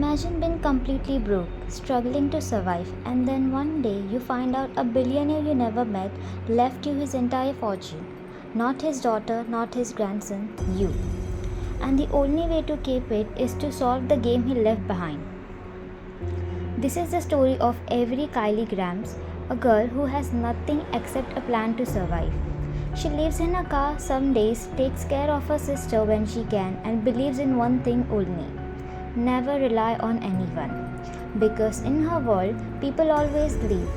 Imagine being completely broke, struggling to survive, and then one day you find out a billionaire you never met left you his entire fortune. Not his daughter, not his grandson, you. And the only way to keep it is to solve the game he left behind. This is the story of Avery Kylie Grams, a girl who has nothing except a plan to survive. She lives in a car some days, takes care of her sister when she can, and believes in one thing only: never rely on anyone. Because in her world, people always leave.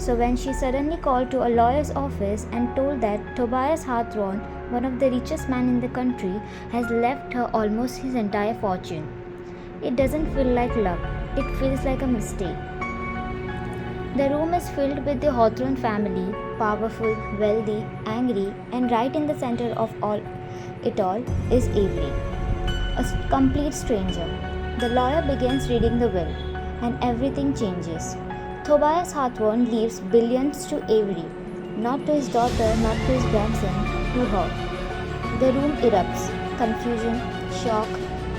So when she suddenly called to a lawyer's office and told that Tobias Hawthorne, one of the richest men in the country, has left her almost his entire fortune, it doesn't feel like luck, it feels like a mistake. The room is filled with the Hawthorne family, powerful, wealthy, angry, and right in the center of it all is Avery, a complete stranger. The lawyer begins reading the will, and everything changes. Tobias Hawthorne leaves billions to Avery, not to his daughter, not to his grandson, to her. The room erupts: confusion, shock,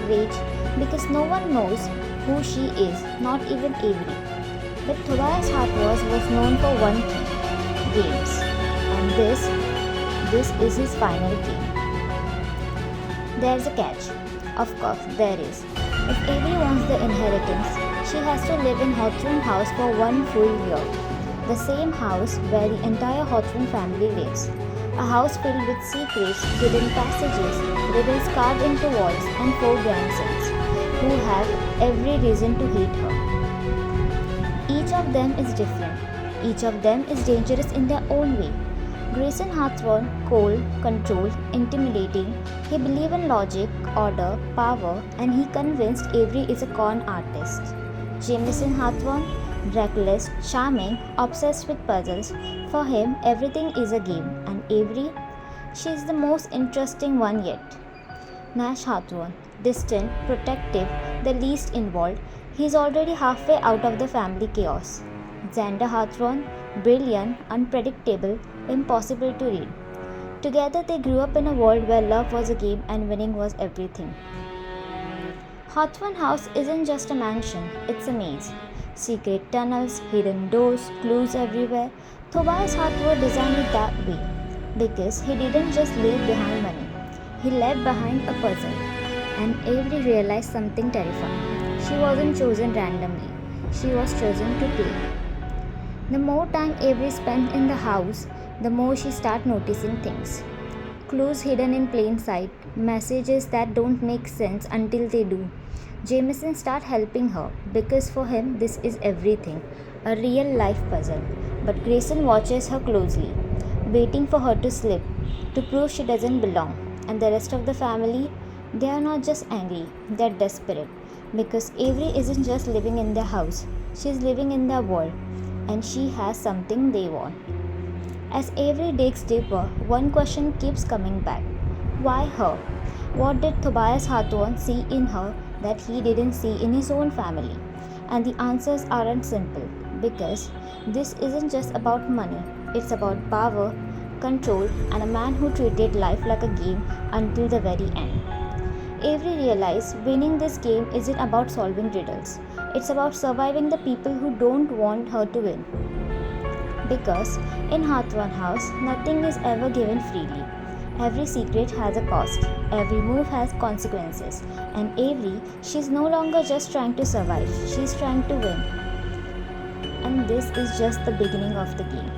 rage, because no one knows who she is, not even Avery. But Tobias Hawthorne was known for one thing: games. And this is his final game. There's a catch. Of course, there is. If Avery wants the inheritance, she has to live in Hawthorne House for one full year. The same house where the entire Hawthorne family lives. A house filled with secrets, hidden passages, riddles carved into walls, and 4 grandsons who have every reason to hate her. Each of them is different. Each of them is dangerous in their own way. Grayson Hawthorne, cold, controlled, intimidating. He believed in logic, order, power, and he convinced Avery is a con artist. Jameson Hawthorne, reckless, charming, obsessed with puzzles. For him, everything is a game. And Avery, she is the most interesting one yet. Nash Hawthorne, distant, protective, the least involved. He is already halfway out of the family chaos. Xander Hawthorne, brilliant, unpredictable, impossible to read. Together they grew up in a world where love was a game and winning was everything. Hawthorne House isn't just a mansion, it's a maze. Secret tunnels, hidden doors, clues everywhere. Tobias Hawthorne designed it that way because he didn't just leave behind money, he left behind a puzzle. And Avery realized something terrifying. She wasn't chosen randomly, she was chosen to play. The more time Avery spent in the house, the more she started noticing things. Clues hidden in plain sight, messages that don't make sense until they do. Jameson started helping her because for him this is everything, a real life puzzle. But Grayson watches her closely, waiting for her to slip, to prove she doesn't belong. And the rest of the family, they are not just angry, they're desperate. Because Avery isn't just living in their house, she's living in their world, and she has something they want. As Avery digs deeper, one question keeps coming back. Why her? What did Tobias Hawthorne see in her that he didn't see in his own family? And the answers aren't simple, because this isn't just about money, it's about power, control, and a man who treated life like a game until the very end. Avery realized winning this game isn't about solving riddles. It's about surviving the people who don't want her to win. Because in Hawthorne House, nothing is ever given freely. Every secret has a cost. Every move has consequences. And Avery, she's no longer just trying to survive. She's trying to win. And this is just the beginning of the game.